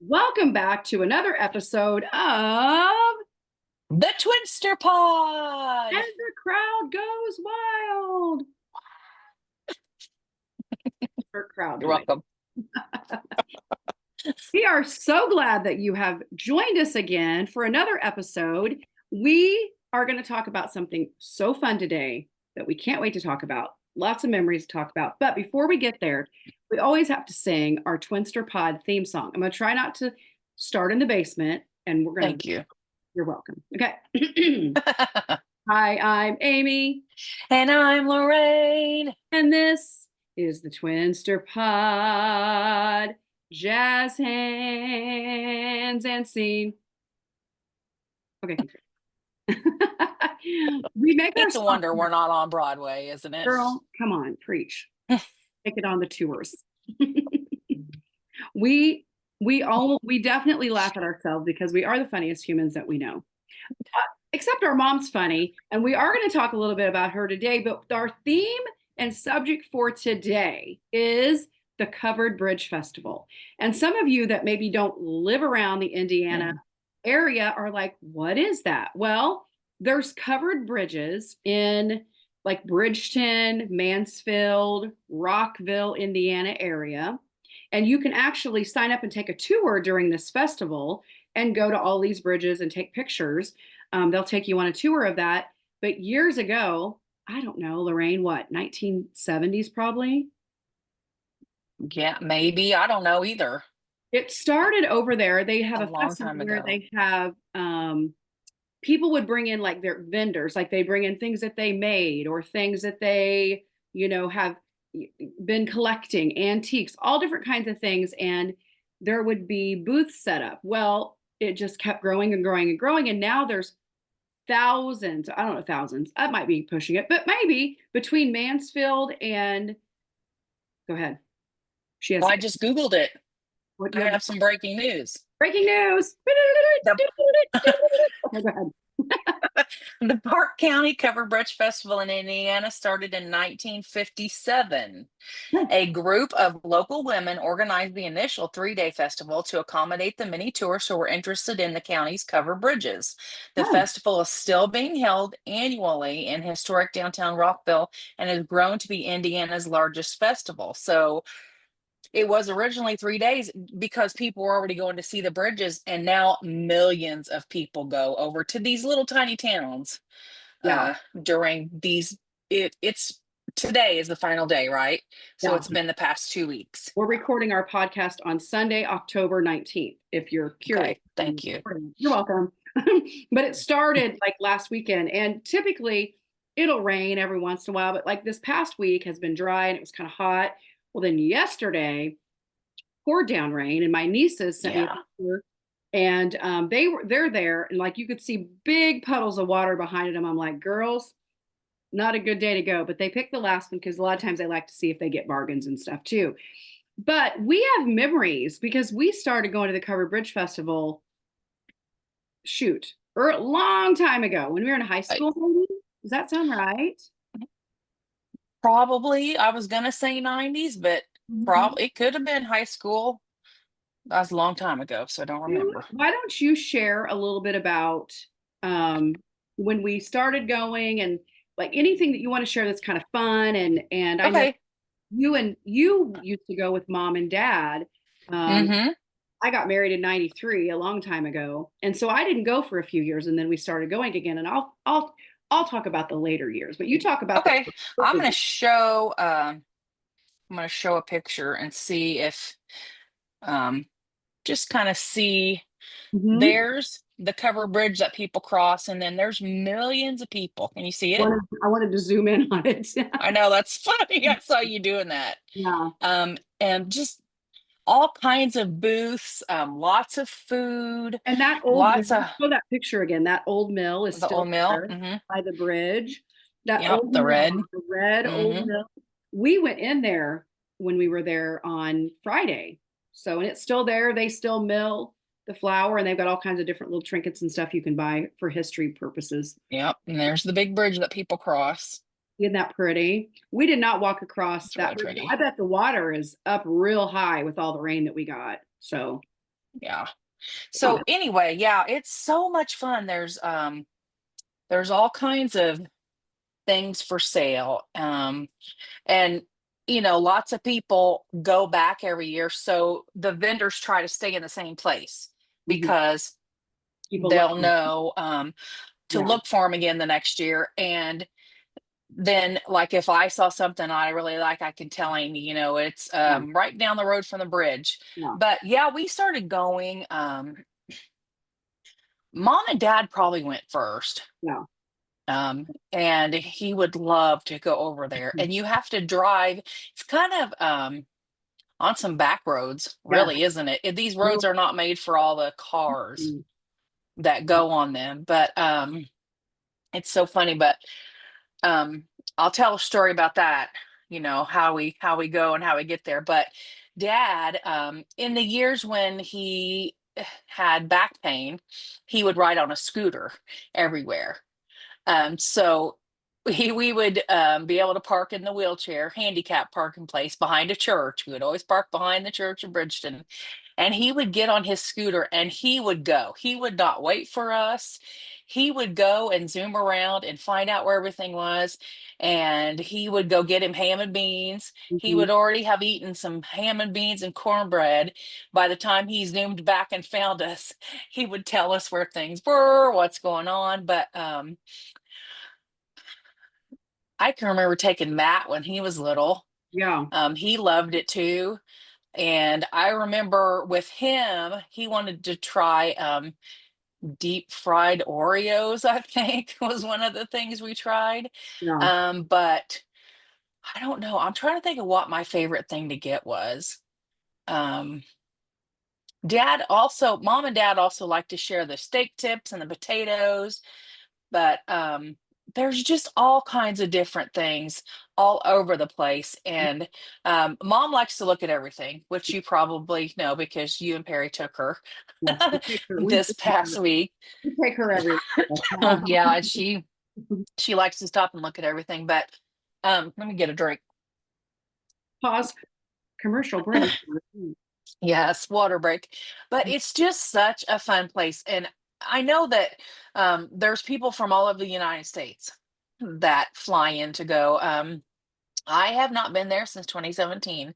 Welcome back to another episode of The Twinster Pod. And the Crowd Goes Wild. For crowd You're noise. welcome. We are so glad that you have joined us again for another episode. We are going to talk about something so fun today that we can't wait to talk about. Lots of memories to talk about. But before we get there, we always have to sing our Twinster Pod theme song. I'm going to try not to start in the basement, and we're going Thank to. you. You're welcome. Okay. Hi, I'm Amy. And I'm Lorraine. And this is the Twinster Pod. Jazz hands and scene. Okay. We make It's a our wonder we're not on Broadway, isn't it? girl, come on, preach. Take it on the tours. we definitely laugh at ourselves because we are the funniest humans that we know. Except our mom's funny, and we are going to talk a little bit about her today, but our theme and subject for today is the Covered Bridge Festival. And some of you that maybe don't live around the Indiana area are like, what is that? Well, there's covered bridges in like Bridgeton, Mansfield, Rockville, Indiana area. And you can actually sign up and take a tour during this festival and go to all these bridges and take pictures. They'll take you on a tour of that. But years ago, I don't know, Lorraine, what, 1970s probably? Yeah, maybe. I don't know either. It started over there. They have A a long festival time where ago. they have people would bring in like their vendors, like they bring in things that they made or things that they, have been collecting, antiques, all different kinds of things. And there would be booths set up. Well, it just kept growing and growing and growing. And now there's thousands, I don't know, thousands, I might be pushing it, but maybe between Mansfield and go ahead. She has Well, I just Googled it. what do I you have? have some breaking news. Breaking news. The, No, go ahead. the Park County Covered Bridge Festival in Indiana started in 1957. A group of local women organized the initial 3-day festival to accommodate the many tourists who were interested in the county's covered bridges. The Oh, festival is still being held annually in historic downtown Rockville and has grown to be Indiana's largest festival. So it was originally 3 days because people were already going to see the bridges, and now millions of people go over to these little tiny towns yeah, during these. It's today is the final day, right? So yeah. it's been the past 2 weeks. We're recording our podcast on Sunday, October 19th, if you're curious. Okay, thank you. You're welcome. But it started like last weekend, and typically it'll rain every once in a while, but like this past week has been dry and it was kind of hot. Well, then yesterday poured down rain, and my nieces sent me a Yeah. picture, and they're there, and like you could see big puddles of water behind them. I'm like, girls, not a good day to go. But they picked the last one because a lot of times they like to see if they get bargains and stuff too. But we have memories because we started going to the Covered Bridge Festival, shoot, or a long time ago when we were in high I- school, maybe. Does that sound right? Probably, I was gonna say 90s, but Mhm. probably it could have been high school. That was a long time ago, so I don't remember. Why don't you share a little bit about um, when we started going, and like anything that you want to share that's kind of fun, and I know Okay. you used to go with mom and dad. Um, Mm-hmm. I got married in 93, a long time ago. And so I didn't go for a few years, and then we started going again. And I'll talk about the later years, but you talk about the Okay. I'm gonna show I'm gonna show a picture and see if um just kind of see. Mhm. There's the cover bridge that people cross, and then there's millions of people. Can you see it? I wanted to zoom in on it. I know that's funny. I saw you doing that. Yeah. And just all kinds of booths, lots of food, And that old mill, lots of show that picture again. That old mill is the still old mill. there Hmm. by the bridge. That Yep, old the mill, red. the red old Hmm. mill. We went in there when we were there on Friday. So, and it's still there. They still mill the flour, and they've got all kinds of different little trinkets and stuff you can buy for history purposes. Yep, and there's the big bridge that people cross. Isn't that pretty? We did not walk across It's that really bridge. pretty. I bet the water is up real high with all the rain that we got. So Yeah. Yeah. So anyway, yeah, it's so much fun. There's all kinds of things for sale. And lots of people go back every year. So the vendors try to stay in the same place Mhm. because People love they'll it. know to Yeah. look for them again the next year. And then, like, if I saw something I really like, I can tell Amy, it's Yeah. right down the road from the bridge. Yeah. But yeah, we started going. Mom and dad probably went first. Yeah. And he would love to go over there. Mhm. And you have to drive. It's kind of on some back roads, Yeah. really, isn't it? These Really. roads are not made for all the cars Mm. that Yeah. go on them. But it's so funny. But um, I'll tell a story about that. How we go and how we get there. But dad, in the years when he had back pain, he would ride on a scooter everywhere. So we would be able to park in the wheelchair handicap parking place behind a church. We would always park behind the church in Bridgeton. And he would get on his scooter and he would go. He would not wait for us. He would go and zoom around and find out where everything was. And he would go get him ham and beans. He Mhm. would already have eaten some ham and beans and cornbread. By the time he zoomed back and found us, he would tell us where things were, what's going on. But I can remember taking Matt when he was little. Yeah. He loved it too. And I remember with him, he wanted to try deep fried Oreos, I think was one of the things we tried. Yeah. But I don't know. I'm trying to think of what my favorite thing to get was. Um, Mom and dad also like to share the steak tips and the potatoes. But there's just all kinds of different things all over the place. And mom likes to look at everything, which you probably know because you and Perry took her Yes. We take her. this past week. We take her everywhere. Yeah. Yeah, and she likes to stop and look at everything. But let me get a drink. Pause. Commercial break. Yes, water break. But it's just such a fun place. And I know that there's people from all over the United States that fly in to go. I have not been there since 2017,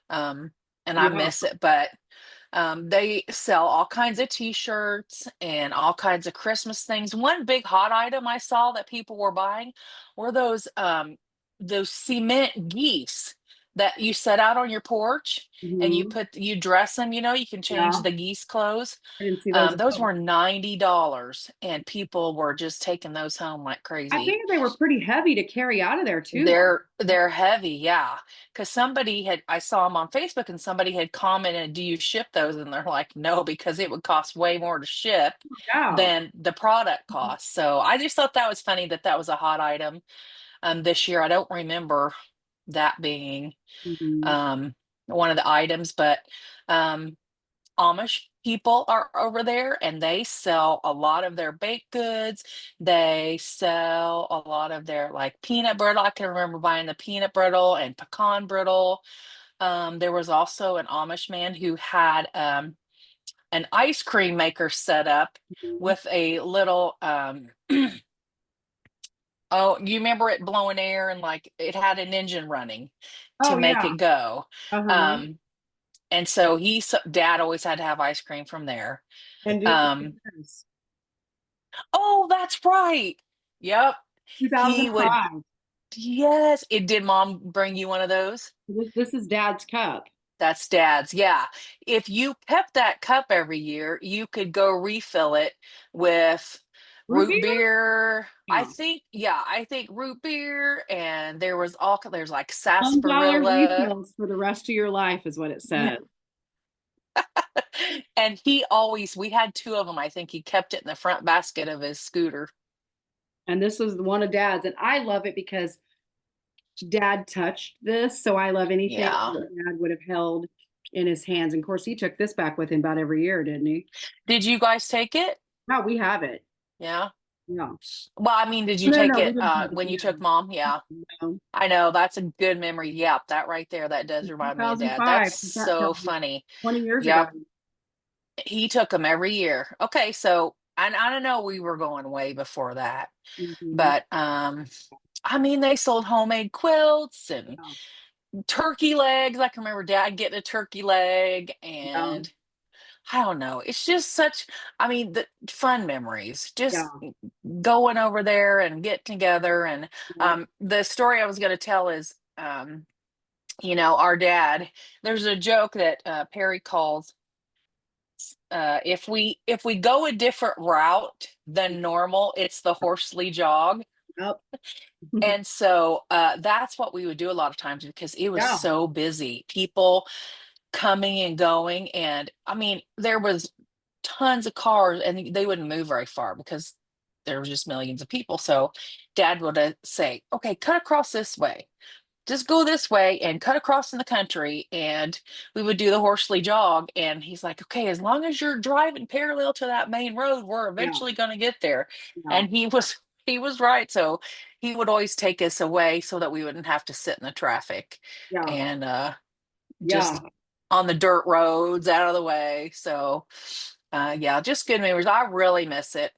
um, and I Yeah. miss it. But they sell all kinds of T-shirts and all kinds of Christmas things. One big hot item I saw that people were buying were those cement geese that you set out on your porch and Mhm. you dress them. You can change Yeah. the geese clothes. I didn't see those at Those all. were $90, and people were just taking those home like I crazy. think they were pretty heavy to carry out of there too, though. They're heavy, yeah. Because I saw them on Facebook, and somebody had commented, "Do you ship those?" And they're like, "No, because it would cost way more to ship Yeah. than the product cost." So I just thought that was funny that that was a hot item this year. I don't remember that being Mhm. um one of the items, but um Amish people are over there and they sell a lot of their baked goods. They sell a lot of their like peanut brittle. I can remember buying the peanut brittle and pecan brittle. There was also an Amish man who had an ice cream maker set up Mhm. with a little oh, you remember it blowing air and like it had an engine running to Oh, make yeah. it go. Uh-huh. Um, and so dad always had to have ice cream from there. And do Um, Oh, that's right. Yep. He would 2005. yes. It did mom bring you one of those? This is Dad's cup. That's dad's. Yeah. If you kept that cup every year, you could go refill it with Root root beer? beer. Yeah. I think root beer and there's like $1 sarsaparilla. refills for the rest of your life is what it says. And we had two of them. I think he kept it in the front basket of his scooter. And this was one of Dad's. And I love it because Dad touched this. So I love anything Yeah. that Dad would have held in his hands. And of course, he took this back with him about every year, didn't he? Did you guys take it? No, we have it. Yeah. Yeah. Well, I mean, did you No, take no, we it didn't have it. when you took mom? Yeah, No. I know that's a good memory. Yep, that right there, that does remind me of dad. That's 2005. What's that so tell you? funny. 20 years ago. Yep, He took them every year. Okay, so I don't know, we were going way before that, Mhm. but I mean, they sold homemade quilts and Yeah. turkey legs. I can remember Dad getting a turkey leg, Yeah. and I don't know. It's just such, I mean, the fun memories. Yeah. Just going over there and getting together. And Yeah. the story I was going to tell is, our dad. There's a joke that Perry calls, if we go a different route than normal, it's the horsely jog. Yep. And so that's what we would do a lot of times because it was Yeah. so busy. People coming and going. And I mean, there was tons of cars and they wouldn't move very far because there was just millions of people. So Dad would say, okay, cut across this way. Just go this way and cut across in the country. And we would do the horsely jog. And he's like, okay, as long as you're driving parallel to that main road, we're Yeah. eventually going to get there. Yeah. And he was right. So he would always take us away so that we wouldn't have to sit in the traffic Yeah. and Yeah. just on the dirt roads out of the way. So yeah, just good memories. I really miss it.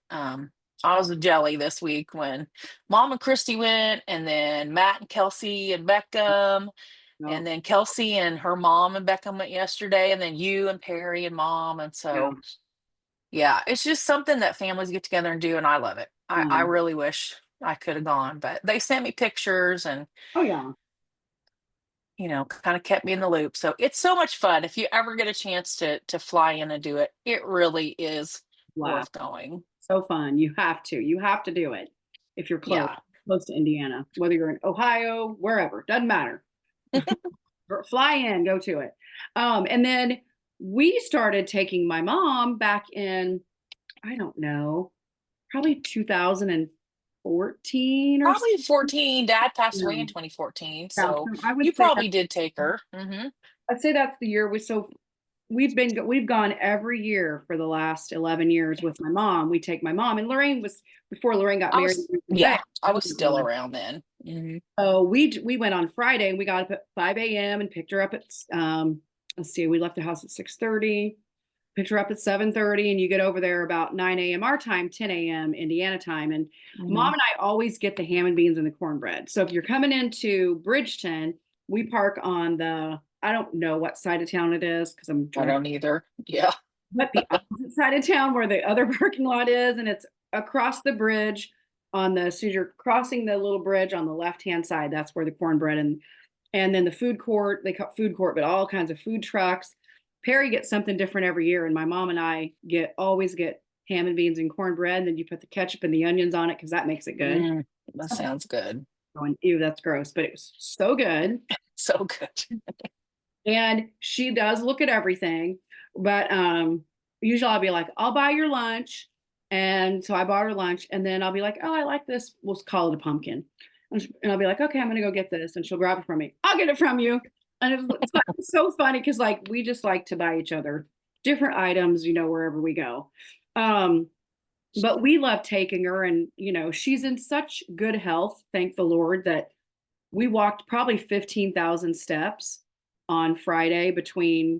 I was a jelly this week when Mom and Christy went, and then Matt and Kelsey and Beckham, Yeah. and then Kelsey and her mom and Beckham went yesterday, and then you and Perry and Mom. And Yeah. so yeah, it's just something that families get together and do, and I love it. I Yeah. really wish I could have gone, but they sent me pictures and Oh yeah. kind of kept me in the loop. So it's so much fun. If you ever get a chance to fly in and do it, it really is Laugh. worth going. So fun. You have to. You have to do it if you're Yeah. close to Indiana, whether you're in Ohio, wherever, doesn't matter. Fly in, go to it. And then we started taking my mom back in, I don't know, probably 2014 or Probably something. 14. Dad passed away in No, 2014. yeah, So I would you say probably did take her. I'd say that's the year we've gone every year for the last 11 years with my mom. We take my mom, and Lorraine was before Lorraine got married and went away. Yeah, I was still around then. So we went on Friday and we got up at 5 a.m. and picked her up at let's see, we left the house at 6:30, picked her up at 7:30, and you get over there about 9 a.m. our time, 10 a.m. Indiana time. And Mom hmm and I always get the ham and beans and the cornbread. So if you're coming into Bridgeton, we park on the, I don't know what side of town it is because I'm I drunk, don't either. Yeah. but the opposite side of town where the other parking lot is, and it's across the bridge on the, so you're crossing the little bridge on the left hand side. That's where the cornbread and then the food court, they call it food court, but all kinds of food trucks. Perry gets something different every year, and my mom and I always get ham and beans and cornbread, and then you put the ketchup and the onions on it because that makes it good. Mm, that sounds good. Going, ew, that's gross, but it was so good. So good. And she does look at everything, but usually I'll be like, I'll buy your lunch. And so I bought her lunch, and then I'll be like, oh, I like this. We'll call it a pumpkin. And I'll be like, okay, I'm gonna go get this. And she'll grab it from me. I'll get it from you. And it's so funny because like we just like to buy each other different items, wherever we go. Um, but we love taking her, and she's in such good health, thank the Lord, that we walked probably 15,000 steps on Friday between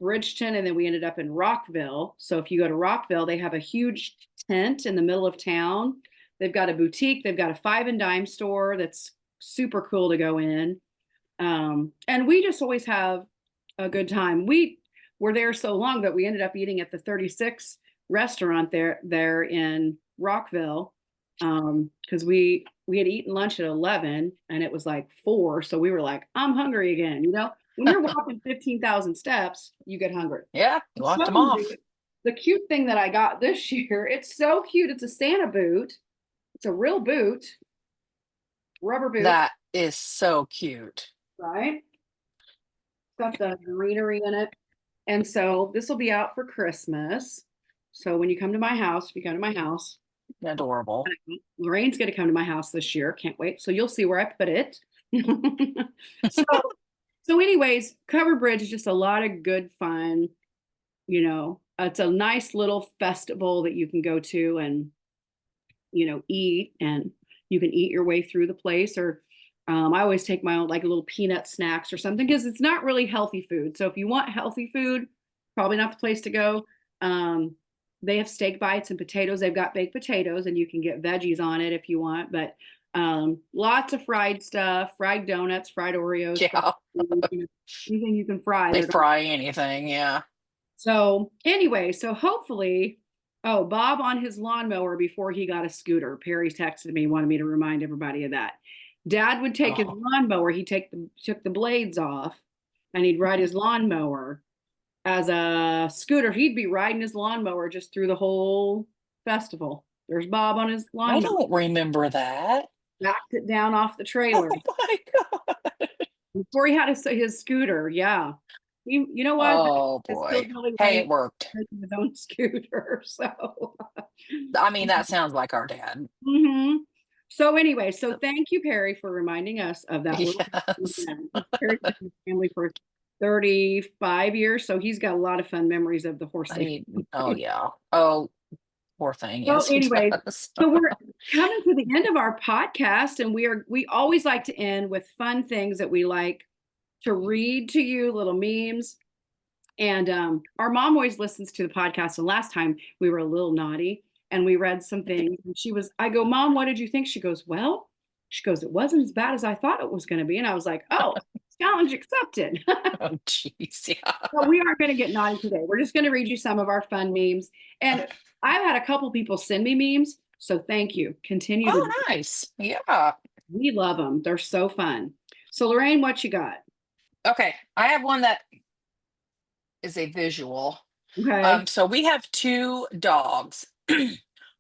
Bridgeton and then we ended up in Rockville. So if you go to Rockville, they have a huge tent in the middle of town. They've got a boutique, they've got a five and dime store that's super cool to go in. And we just always have a good time. We were there so long that we ended up eating at the 36 restaurant there in Rockville because we had eaten lunch at 11 and it was like 4, so we were like, I'm hungry again. When you're walking 15,000 steps, you get hungry. Yeah, you So walked them off. the cute thing that I got this year, it's so cute. It's a Santa boot. It's a real boot, rubber boot, That is so cute. right? Got the greenery in it. And so this will be out for Christmas. So when you come to my house, if you come to my house, Adorable. Lorraine's going to come to my house this year. Can't wait. So you'll see where I put it. so, so anyways, Covered Bridge is just a lot of good fun. It's a nice little festival that you can go to and, eat, and you can eat your way through the place. Or I always take my own like little peanut snacks or something because it's not really healthy food. So if you want healthy food, probably not the place to go. They have steak bites and potatoes. They've got baked potatoes, and you can get veggies on it if you want. But lots of fried stuff, fried donuts, fried Oreos, fried Yeah. food, anything you can fry. They fry anything. Yeah. So anyway, so hopefully, oh, Bob on his lawnmower before he got a scooter. Perry texted me, wanted me to remind everybody of that. Dad would take his Oh, lawnmower, took the blades off, and he'd ride his lawnmower as a scooter. He'd be riding his lawnmower just through the whole festival. There's Bob on his I lawnmower, don't remember that. backed it down off the trailer Oh my God. before he had his scooter. Yeah. You know what? Oh It's still boy. really Hey, lame it worked. making his own scooter. So, I mean, that sounds like our dad. mhm. So anyway, so thank you, Perry, for reminding us of that little Yes. Perry's been with his family for 35 years, so he's got a lot of fun memories of the horse they. Oh yeah. Oh, poor thing. So Yes, he anyways, does. so we're coming to the end of our podcast, and we always like to end with fun things that we like to read to you, little memes. And our mom always listens to the podcast. And last time we were a little naughty and we read some things. And I go, Mom, what did you think? She goes, well, it wasn't as bad as I thought it was going to be. And I was like, oh, challenge accepted. Oh, jeez. Yeah. But we aren't going to get naughty today. We're just going to read you some of our fun memes. And I've had a couple people send me memes. So thank you. Continue Oh, to, nice. Yeah. we love them. They're so fun. So Lorraine, what you got? Okay. I have one that is a visual. Okay. So we have two dogs.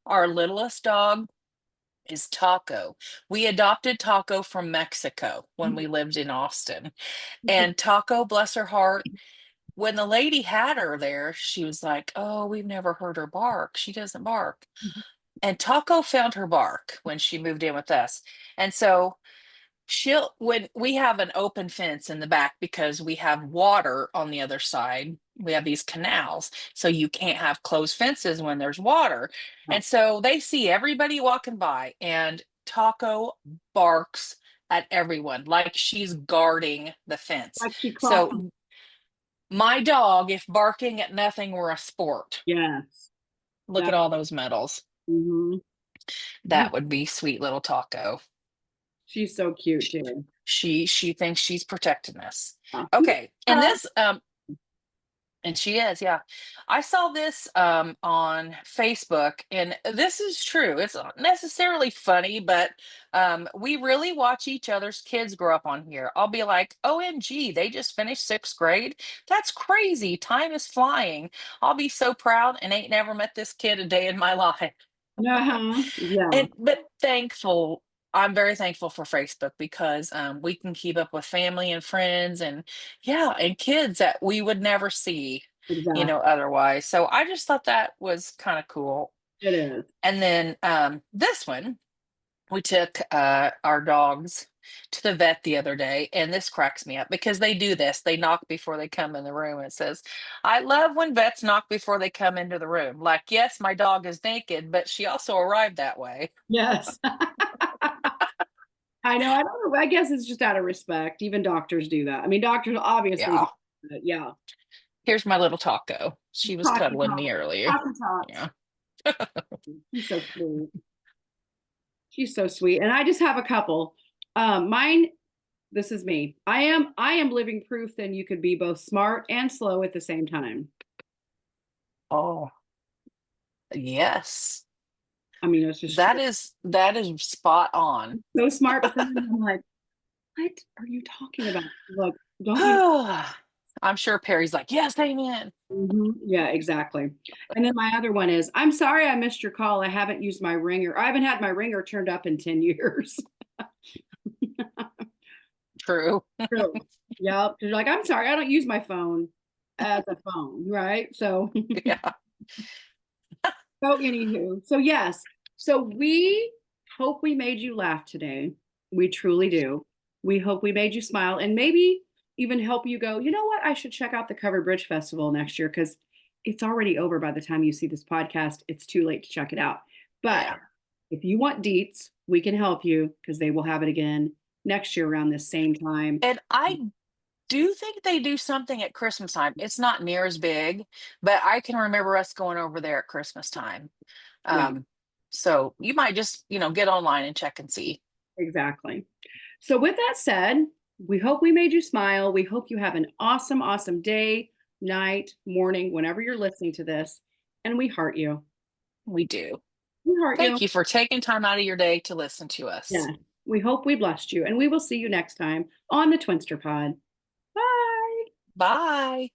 Our littlest dog is Taco. We adopted Taco from Mexico when we lived in Austin. And Taco, bless her heart, when the lady had her there, she was like, "Oh, we've never heard her bark. She doesn't bark." And Taco found her bark when she moved in with us. And so when we have an open fence in the back because we have water on the other side, we have these canals, so you can't have closed fences when there's water. And so they see everybody walking by, and Taco barks at everyone like she's guarding the fence. Like she clocked. So my dog, if barking at nothing were a sport, Yes. look at all those medals. Mhm. That would be sweet little Taco. She's so cute too. She thinks she's protecting us. Yeah. Okay, and Uh, this and she is, yeah. I saw this on Facebook, and this is true. It's not necessarily funny, but we really watch each other's kids grow up on here. I'll be like, OMG, they just finished sixth grade. That's crazy. Time is flying. I'll be so proud and ain't never met this kid a day in my life. uh-huh. Yeah, And I'm very thankful for Facebook because we can keep up with family and friends and yeah, and kids that we would never see, exactly. otherwise. So I just thought that was kind of cool. It is. And then this one, we took our dogs to the vet the other day, and this cracks me up because they do this. They knock before they come in the room. It says, I love when vets knock before they come into the room. Like, yes, my dog is naked, but she also arrived that way. Yes. I know. I don't know. I guess it's just out of respect. Even doctors do that. I mean, doctors obviously do Yeah. that. Yeah. Here's my little Taco. She was Talkie cuddling talk. me earlier. Talkie talk. Yeah. She's so sweet. She's so sweet. And I just have a couple. Mine, this is me. I am living proof that you could be both smart and slow at the same time. Oh, yes. I mean, it's just That is spot on. so smart, but then I'm like, what are you talking about? Look, don't you? I'm sure Perry's like, yes, amen. Yeah, exactly. And then my other one is, I'm sorry I missed your call. I haven't used my ringer. I haven't had my ringer turned up in 10 years. True. True. Yep. You're like, I'm sorry, I don't use my phone as a phone, right? So, Yeah. so anywho, so yes. So we hope we made you laugh today. We truly do. We hope we made you smile and maybe even help you go, you know what? I should check out the Covered Bridge Festival next year because it's already over by the time you see this podcast. It's too late to check it out. But Yeah. if you want deets, we can help you because they will have it again next year around this same time. And do think they do something at Christmas time. It's not near as big, but I can remember us going over there at Christmas time. Yeah, Um, so you might just, get online and check and see. exactly. So, with that said, we hope we made you smile. We hope you have an awesome, awesome day, night, morning, whenever you're listening to this. And we heart you. We do. We heart you. Thank you for taking time out of your day to listen to us. Yeah. We hope we blessed you. And we will see you next time on the Twinster Pod. Bye. Bye.